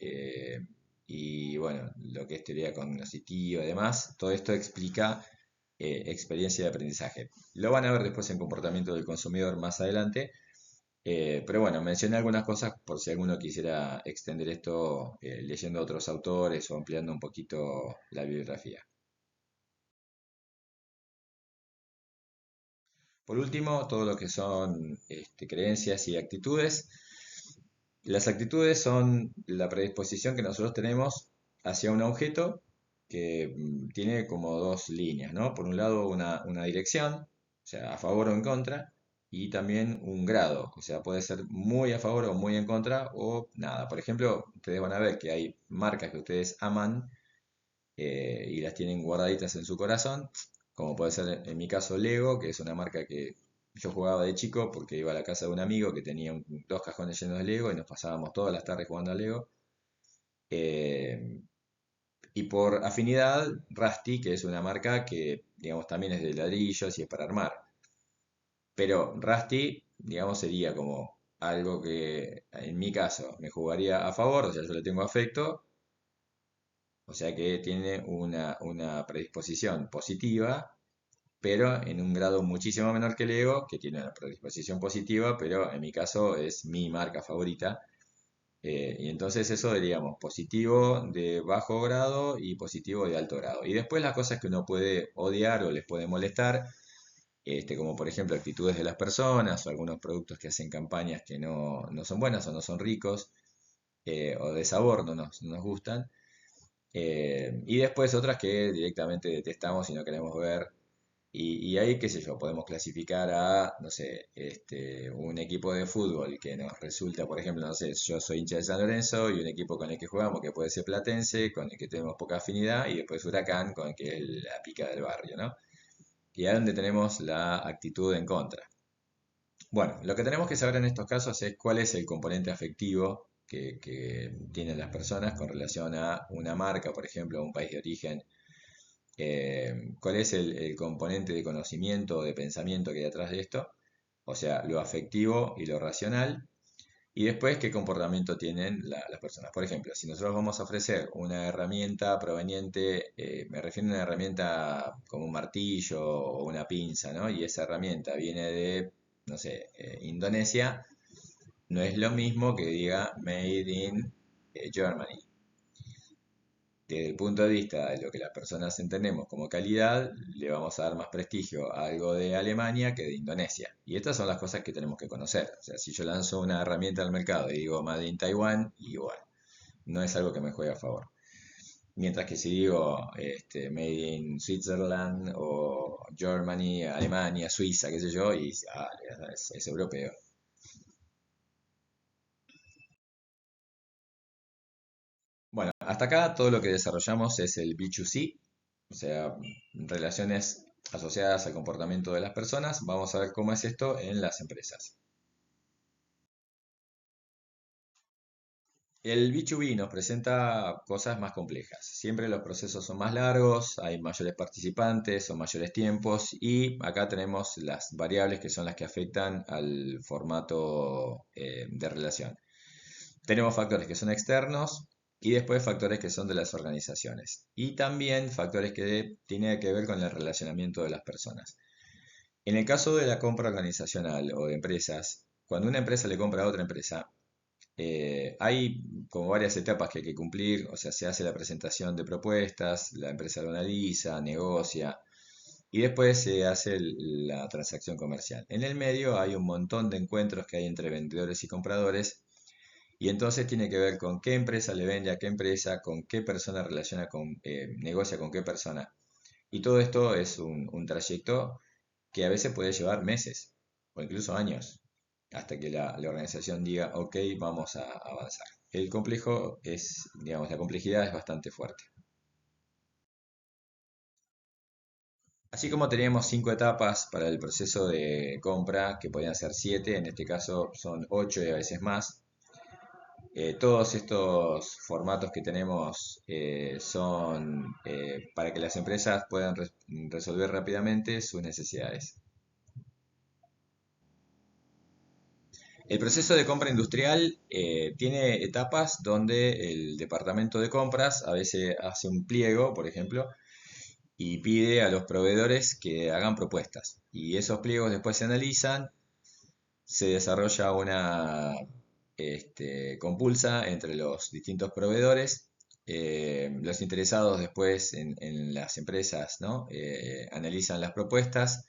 y bueno, lo que es teoría cognitiva y demás, todo esto explica experiencia de aprendizaje. Lo van a ver después en comportamiento del consumidor más adelante, pero bueno, mencioné algunas cosas por si alguno quisiera extender esto leyendo otros autores o ampliando un poquito la bibliografía. Por último, todo lo que son creencias y actitudes. Las actitudes son la predisposición que nosotros tenemos hacia un objeto que tiene como dos líneas, ¿no? Por un lado una dirección, o sea, a favor o en contra, y también un grado, o sea, puede ser muy a favor o muy en contra o nada. Por ejemplo, ustedes van a ver que hay marcas que ustedes aman y las tienen guardaditas en su corazón, como puede ser en mi caso Lego, que es una marca que yo jugaba de chico porque iba a la casa de un amigo que tenía dos cajones llenos de Lego y nos pasábamos todas las tardes jugando a Lego. Eh, y por afinidad, Rusty, que es una marca que, digamos, también es de ladrillos y es para armar. Pero Rusty, digamos, sería como algo que en mi caso me jugaría a favor, o sea, yo le tengo afecto, o sea que tiene una predisposición positiva, pero en un grado muchísimo menor que el ego, que tiene una predisposición positiva, pero en mi caso es mi marca favorita. Y entonces eso diríamos positivo de bajo grado y positivo de alto grado. Y después las cosas que uno puede odiar o les puede molestar, como por ejemplo actitudes de las personas o algunos productos que hacen campañas que no son buenas o no son ricos o de sabor no nos gustan. Y después otras que directamente detestamos y no queremos ver. Y ahí, qué sé yo, podemos clasificar a, no sé, un equipo de fútbol que nos resulta, por ejemplo, no sé, yo soy hincha de San Lorenzo y un equipo con el que jugamos que puede ser Platense, con el que tenemos poca afinidad, y después Huracán, con el que es la pica del barrio, ¿no? Y ahí es donde tenemos la actitud en contra. Bueno, lo que tenemos que saber en estos casos es cuál es el componente afectivo que tienen las personas con relación a una marca, por ejemplo, a un país de origen. ¿Cuál es el componente de conocimiento o de pensamiento que hay detrás de esto? O sea, lo afectivo y lo racional. Y después, ¿qué comportamiento tienen las personas? Por ejemplo, si nosotros vamos a ofrecer una herramienta proveniente, me refiero a una herramienta como un martillo o una pinza, ¿no? Y esa herramienta viene de, no sé, Indonesia, no es lo mismo que diga Made in Germany. Desde el punto de vista de lo que las personas entendemos como calidad, le vamos a dar más prestigio a algo de Alemania que de Indonesia. Y estas son las cosas que tenemos que conocer. O sea, si yo lanzo una herramienta al mercado y digo Made in Taiwan, igual, no es algo que me juegue a favor. Mientras que si digo Made in Switzerland o Germany, Alemania, Suiza, qué sé yo, y es europeo. Bueno, hasta acá todo lo que desarrollamos es el B2C, o sea, relaciones asociadas al comportamiento de las personas. Vamos a ver cómo es esto en las empresas. El B2B nos presenta cosas más complejas. Siempre los procesos son más largos, hay mayores participantes o mayores tiempos y acá tenemos las variables que son las que afectan al formato de relación. Tenemos factores que son externos y después factores que son de las organizaciones. Y también factores que tienen que ver con el relacionamiento de las personas. En el caso de la compra organizacional o de empresas, cuando una empresa le compra a otra empresa, hay como varias etapas que hay que cumplir, o sea, se hace la presentación de propuestas, la empresa lo analiza, negocia y después se hace la transacción comercial. En el medio hay un montón de encuentros que hay entre vendedores y compradores y entonces tiene que ver con qué empresa le vende a qué empresa, con qué persona relaciona con, negocia con qué persona. Y todo esto es un trayecto que a veces puede llevar meses o incluso años hasta que la organización diga, ok, vamos a avanzar. El complejo es, digamos, la complejidad es bastante fuerte. Así como teníamos 5 etapas para el proceso de compra, que podían ser 7, en este caso son 8 y a veces más. Todos estos formatos que tenemos son para que las empresas puedan resolver rápidamente sus necesidades. El proceso de compra industrial tiene etapas donde el departamento de compras a veces hace un pliego, por ejemplo, y pide a los proveedores que hagan propuestas. Y esos pliegos después se analizan, se desarrolla una compulsa entre los distintos proveedores. Los interesados después en las empresas, ¿no? Analizan las propuestas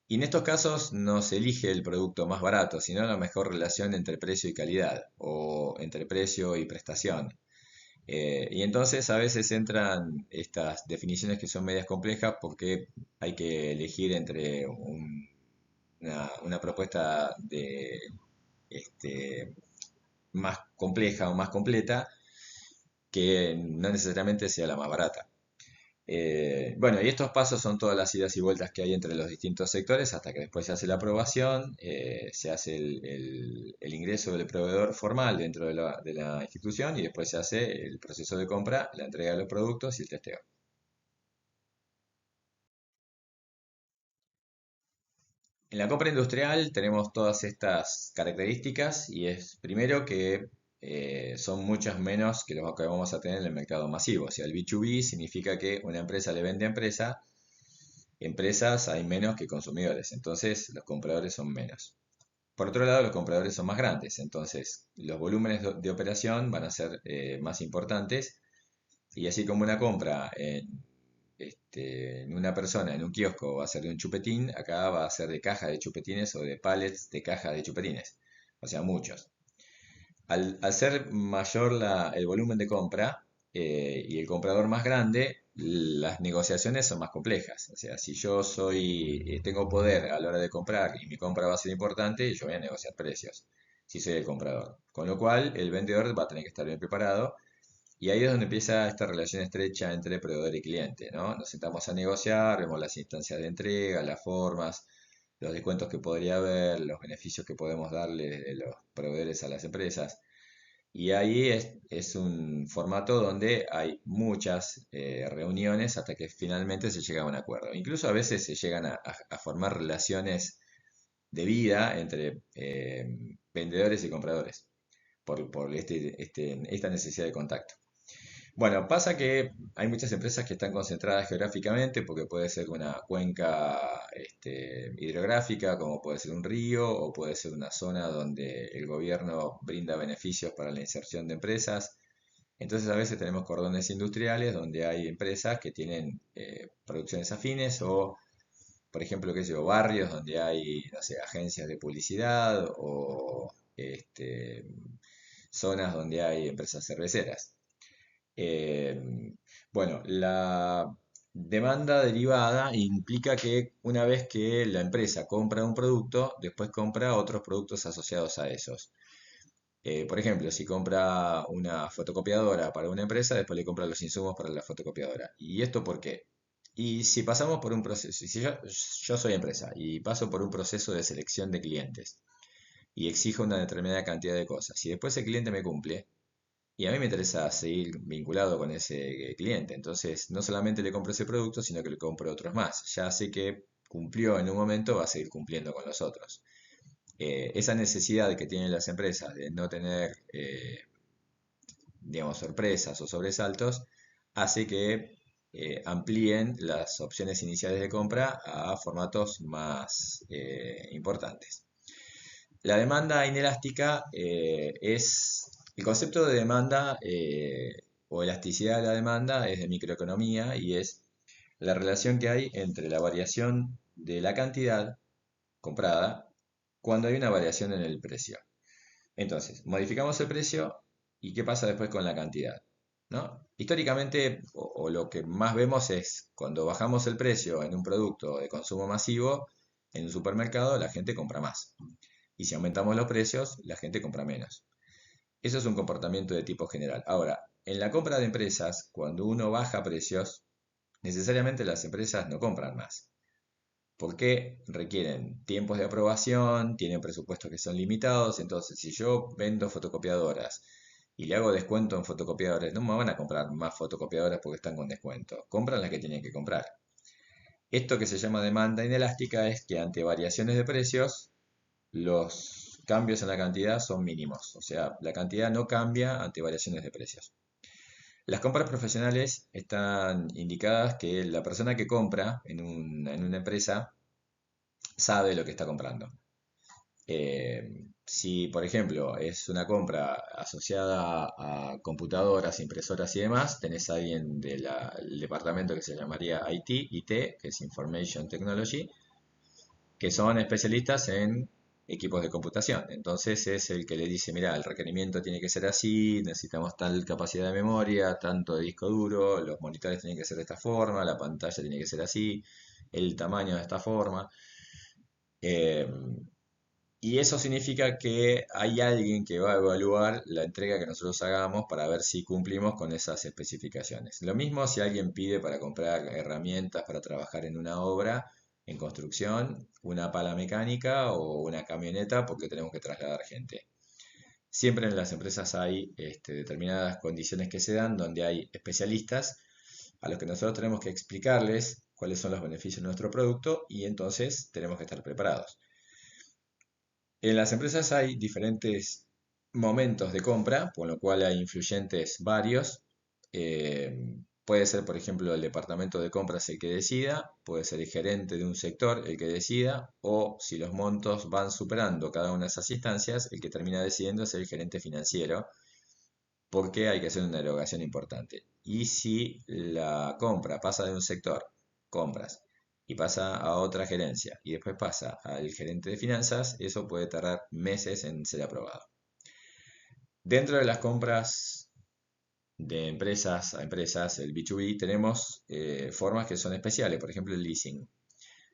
y en estos casos no se elige el producto más barato, sino la mejor relación entre precio y calidad o entre precio y prestación. Y entonces a veces entran estas definiciones que son medias complejas porque hay que elegir entre una propuesta de, este, más compleja o más completa que no necesariamente sea la más barata. Bueno, y estos pasos son todas las idas y vueltas que hay entre los distintos sectores hasta que después se hace la aprobación, se hace el ingreso del proveedor formal dentro de la institución y después se hace el proceso de compra, la entrega de los productos y el testeo. En la compra industrial tenemos todas estas características y es primero que son muchas menos que los que vamos a tener en el mercado masivo. O sea, el B2B significa que una empresa le vende a empresas hay menos que consumidores, entonces los compradores son menos. Por otro lado, los compradores son más grandes, entonces los volúmenes de operación van a ser más importantes y así como una compra en en una persona en un kiosco va a ser de un chupetín, acá va a ser de caja de chupetines o de pallets de caja de chupetines. O sea, muchos. Al ser mayor el volumen de compra y el comprador más grande, las negociaciones son más complejas. O sea, si yo tengo poder a la hora de comprar y mi compra va a ser importante, yo voy a negociar precios, si soy el comprador. Con lo cual, el vendedor va a tener que estar bien preparado y ahí es donde empieza esta relación estrecha entre proveedor y cliente, ¿no? Nos sentamos a negociar, vemos las instancias de entrega, las formas, los descuentos que podría haber, los beneficios que podemos darle de los proveedores a las empresas. Y ahí es un formato donde hay muchas reuniones hasta que finalmente se llega a un acuerdo. Incluso a veces se llegan a formar relaciones de vida entre vendedores y compradores por esta necesidad de contacto. Bueno, pasa que hay muchas empresas que están concentradas geográficamente porque puede ser una cuenca hidrográfica, como puede ser un río, o puede ser una zona donde el gobierno brinda beneficios para la inserción de empresas. Entonces a veces tenemos cordones industriales donde hay empresas que tienen producciones afines o, por ejemplo, qué sé yo, barrios donde hay, no sé, agencias de publicidad o zonas donde hay empresas cerveceras. Bueno, la demanda derivada implica que una vez que la empresa compra un producto, después compra otros productos asociados a esos. Por ejemplo, si compra una fotocopiadora para una empresa, después le compra los insumos para la fotocopiadora. ¿Y esto por qué? Y si pasamos por un proceso, si yo soy empresa y paso por un proceso de selección de clientes y exijo una determinada cantidad de cosas, si después el cliente me cumple, y a mí me interesa seguir vinculado con ese cliente. Entonces, no solamente le compro ese producto, sino que le compro otros más. Ya sé que cumplió en un momento, va a seguir cumpliendo con los otros. Esa necesidad que tienen las empresas de no tener, digamos, sorpresas o sobresaltos, hace que amplíen las opciones iniciales de compra a formatos más importantes. La demanda inelástica es el concepto de demanda o elasticidad de la demanda es de microeconomía y es la relación que hay entre la variación de la cantidad comprada cuando hay una variación en el precio. Entonces, modificamos el precio y ¿qué pasa después con la cantidad? ¿No? Históricamente, o lo que más vemos es cuando bajamos el precio en un producto de consumo masivo, en un supermercado la gente compra más. Y si aumentamos los precios, la gente compra menos. Eso es un comportamiento de tipo general. Ahora, en la compra de empresas, cuando uno baja precios, necesariamente las empresas no compran más. Porque requieren tiempos de aprobación, tienen presupuestos que son limitados. Entonces, si yo vendo fotocopiadoras y le hago descuento en fotocopiadores, no me van a comprar más fotocopiadoras porque están con descuento. Compran las que tienen que comprar. Esto que se llama demanda inelástica es que ante variaciones de precios, los cambios en la cantidad son mínimos, o sea, la cantidad no cambia ante variaciones de precios. Las compras profesionales están indicadas que la persona que compra en una empresa sabe lo que está comprando. Si, por ejemplo, es una compra asociada a computadoras, impresoras y demás, tenés a alguien del departamento que se llamaría IT, que es Information Technology, que son especialistas en equipos de computación. Entonces es el que le dice, mira, el requerimiento tiene que ser así, necesitamos tal capacidad de memoria, tanto de disco duro, los monitores tienen que ser de esta forma, la pantalla tiene que ser así, el tamaño de esta forma. Eh, y eso significa que hay alguien que va a evaluar la entrega que nosotros hagamos para ver si cumplimos con esas especificaciones. Lo mismo si alguien pide para comprar herramientas para trabajar en una obra, en construcción, una pala mecánica o una camioneta porque tenemos que trasladar gente. Siempre en las empresas hay determinadas condiciones que se dan donde hay especialistas a los que nosotros tenemos que explicarles cuáles son los beneficios de nuestro producto y entonces tenemos que estar preparados. En las empresas hay diferentes momentos de compra, por lo cual hay influyentes varios. Puede ser, por ejemplo, el departamento de compras el que decida, puede ser el gerente de un sector el que decida, o si los montos van superando cada una de esas instancias, el que termina decidiendo es el gerente financiero, porque hay que hacer una erogación importante. Y si la compra pasa de un sector, compras, y pasa a otra gerencia, y después pasa al gerente de finanzas, eso puede tardar meses en ser aprobado. Dentro de las compras de empresas a empresas, el B2B, tenemos formas que son especiales, por ejemplo el leasing.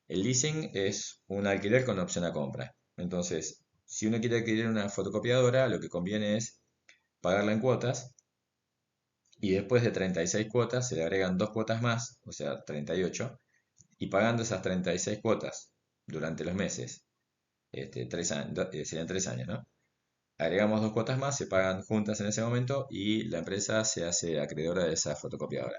El leasing es un alquiler con opción a compra. Entonces, si uno quiere adquirir una fotocopiadora, lo que conviene es pagarla en cuotas y después de 36 cuotas se le agregan dos cuotas más, o sea, 38, y pagando esas 36 cuotas durante los meses, 3 años, serían 3 años, ¿no? Agregamos dos cuotas más, se pagan juntas en ese momento y la empresa se hace acreedora de esa fotocopiadora.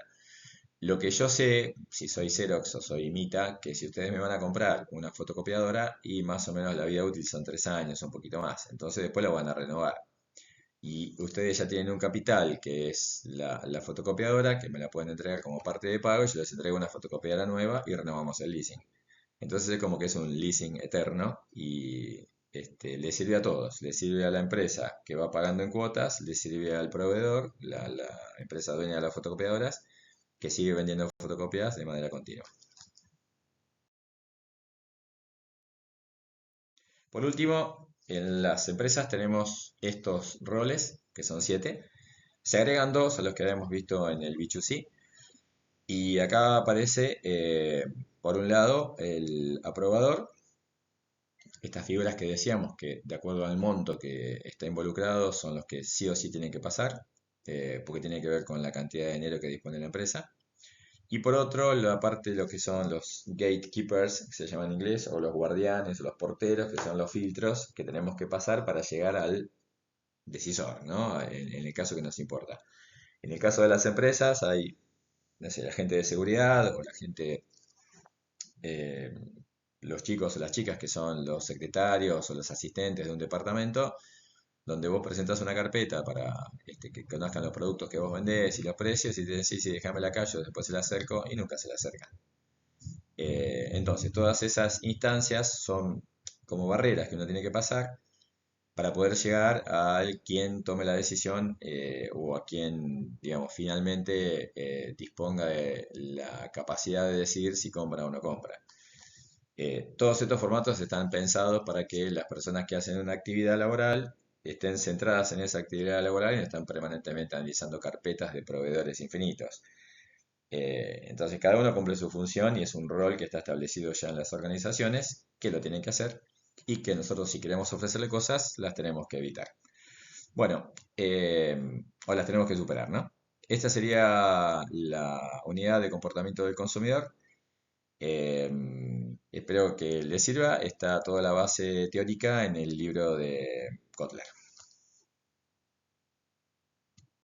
Lo que yo sé, si soy Xerox o soy Mita, que si ustedes me van a comprar una fotocopiadora y más o menos la vida útil son 3 años, un poquito más, entonces después la van a renovar. Y ustedes ya tienen un capital que es la fotocopiadora, que me la pueden entregar como parte de pago, y yo les entrego una fotocopiadora nueva y renovamos el leasing. Entonces es como que es un leasing eterno y le sirve a todos. Le sirve a la empresa que va pagando en cuotas, le sirve al proveedor, la empresa dueña de las fotocopiadoras, que sigue vendiendo fotocopias de manera continua. Por último, en las empresas tenemos estos roles, que son 7. Se agregan dos a los que habíamos visto en el B2C. Y acá aparece, por un lado, el aprobador, estas figuras que decíamos que de acuerdo al monto que está involucrado son los que sí o sí tienen que pasar, porque tiene que ver con la cantidad de dinero que dispone la empresa. Y por otro, la parte de lo que son los gatekeepers, que se llaman en inglés, o los guardianes, o los porteros, que son los filtros que tenemos que pasar para llegar al decisor, ¿no? En el caso que nos importa. En el caso de las empresas hay, no sé, la gente de seguridad o la gente, eh, los chicos o las chicas que son los secretarios o los asistentes de un departamento, donde vos presentás una carpeta para que conozcan los productos que vos vendés y los precios y te decís, sí, déjame la calle, después se la acerco y nunca se la acercan. Entonces, todas esas instancias son como barreras que uno tiene que pasar para poder llegar al quien tome la decisión o a quien, digamos, finalmente disponga de la capacidad de decidir si compra o no compra. Todos estos formatos están pensados para que las personas que hacen una actividad laboral estén centradas en esa actividad laboral y no están permanentemente analizando carpetas de proveedores infinitos. Entonces cada uno cumple su función y es un rol que está establecido ya en las organizaciones que lo tienen que hacer y que nosotros si queremos ofrecerle cosas las tenemos que evitar. Bueno, o las tenemos que superar, ¿no? Esta sería la unidad de comportamiento del consumidor. Espero que les sirva. Está toda la base teórica en el libro de Kotler.